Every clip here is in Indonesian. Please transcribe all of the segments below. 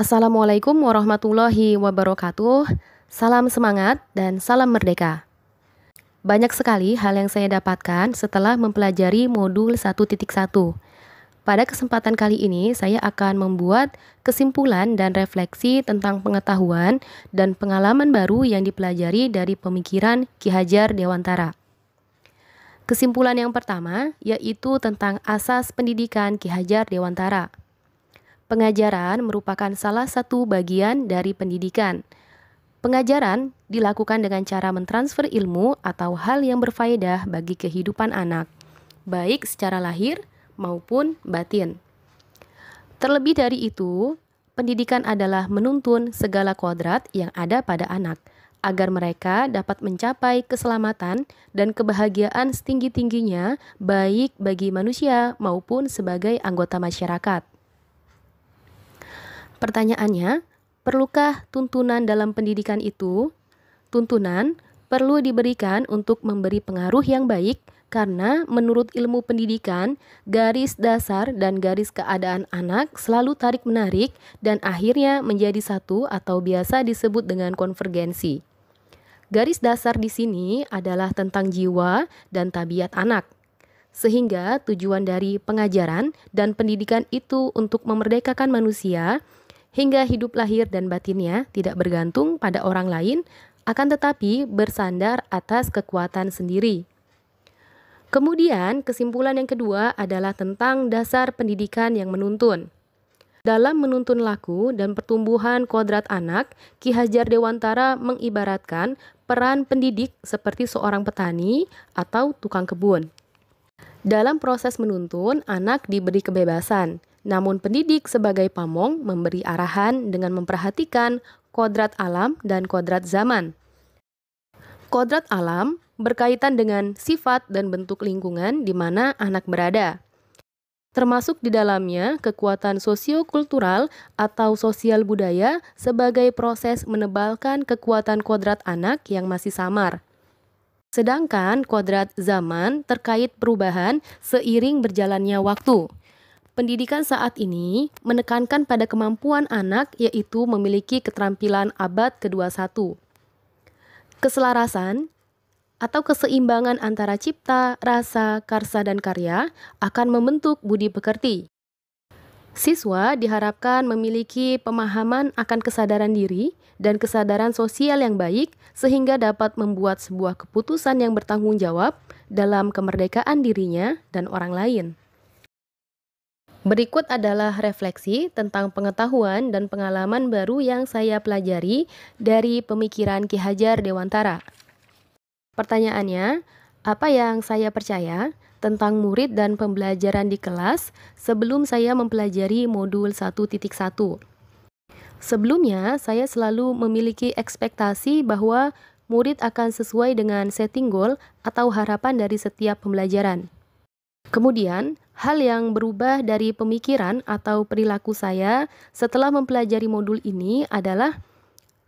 Assalamualaikum warahmatullahi wabarakatuh. Salam semangat dan salam merdeka. Banyak sekali hal yang saya dapatkan setelah mempelajari modul 1.1. Pada kesempatan kali ini, saya akan membuat kesimpulan dan refleksi tentang pengetahuan dan pengalaman baru yang dipelajari dari pemikiran Ki Hajar Dewantara. Kesimpulan yang pertama yaitu tentang asas pendidikan Ki Hajar Dewantara. Pengajaran merupakan salah satu bagian dari pendidikan. Pengajaran dilakukan dengan cara mentransfer ilmu atau hal yang berfaedah bagi kehidupan anak, baik secara lahir maupun batin. Terlebih dari itu, pendidikan adalah menuntun segala kodrat yang ada pada anak, agar mereka dapat mencapai keselamatan dan kebahagiaan setinggi-tingginya, baik bagi manusia maupun sebagai anggota masyarakat. Pertanyaannya, perlukah tuntunan dalam pendidikan itu? Tuntunan perlu diberikan untuk memberi pengaruh yang baik karena menurut ilmu pendidikan, garis dasar dan garis keadaan anak selalu tarik-menarik dan akhirnya menjadi satu atau biasa disebut dengan konvergensi. Garis dasar di sini adalah tentang jiwa dan tabiat anak. Sehingga tujuan dari pengajaran dan pendidikan itu untuk memerdekakan manusia hingga hidup lahir dan batinnya tidak bergantung pada orang lain, akan tetapi bersandar atas kekuatan sendiri. Kemudian, kesimpulan yang kedua adalah tentang dasar pendidikan yang menuntun. Dalam menuntun laku dan pertumbuhan kodrat anak, Ki Hajar Dewantara mengibaratkan peran pendidik seperti seorang petani atau tukang kebun. Dalam proses menuntun, anak diberi kebebasan. Namun pendidik sebagai pamong memberi arahan dengan memperhatikan kodrat alam dan kodrat zaman. Kodrat alam berkaitan dengan sifat dan bentuk lingkungan di mana anak berada. Termasuk di dalamnya kekuatan sosiokultural atau sosial budaya sebagai proses menebalkan kekuatan kodrat anak yang masih samar. Sedangkan kodrat zaman terkait perubahan seiring berjalannya waktu. Pendidikan saat ini menekankan pada kemampuan anak yaitu memiliki keterampilan abad ke-21. Keselarasan atau keseimbangan antara cipta, rasa, karsa, dan karya akan membentuk budi pekerti. Siswa diharapkan memiliki pemahaman akan kesadaran diri dan kesadaran sosial yang baik sehingga dapat membuat sebuah keputusan yang bertanggung jawab dalam kemerdekaan dirinya dan orang lain. Berikut adalah refleksi tentang pengetahuan dan pengalaman baru yang saya pelajari dari pemikiran Ki Hajar Dewantara. Pertanyaannya, apa yang saya percaya tentang murid dan pembelajaran di kelas sebelum saya mempelajari modul 1.1? Sebelumnya, saya selalu memiliki ekspektasi bahwa murid akan sesuai dengan setting goal atau harapan dari setiap pembelajaran. Kemudian, hal yang berubah dari pemikiran atau perilaku saya setelah mempelajari modul ini adalah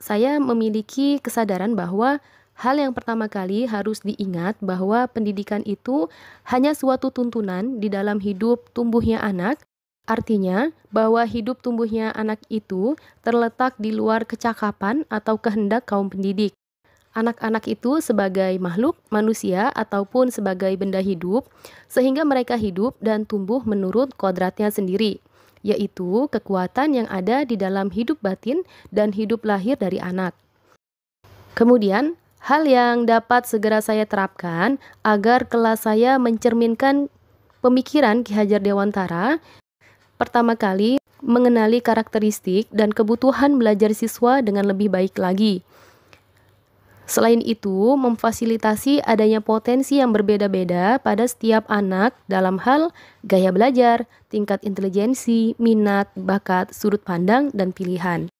saya memiliki kesadaran bahwa hal yang pertama kali harus diingat bahwa pendidikan itu hanya suatu tuntunan di dalam hidup tumbuhnya anak, artinya bahwa hidup tumbuhnya anak itu terletak di luar kecakapan atau kehendak kaum pendidik. Anak-anak itu sebagai makhluk manusia ataupun sebagai benda hidup, sehingga mereka hidup dan tumbuh menurut kodratnya sendiri, yaitu kekuatan yang ada di dalam hidup batin dan hidup lahir dari anak. Kemudian, hal yang dapat segera saya terapkan agar kelas saya mencerminkan pemikiran Ki Hajar Dewantara, pertama kali mengenali karakteristik dan kebutuhan belajar siswa dengan lebih baik lagi. Selain itu, memfasilitasi adanya potensi yang berbeda-beda pada setiap anak dalam hal gaya belajar, tingkat intelijensi, minat, bakat, sudut pandang, dan pilihan.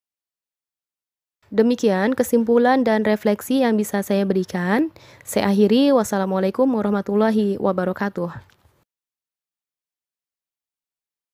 Demikian kesimpulan dan refleksi yang bisa saya berikan. Saya akhiri, wassalamualaikum warahmatullahi wabarakatuh.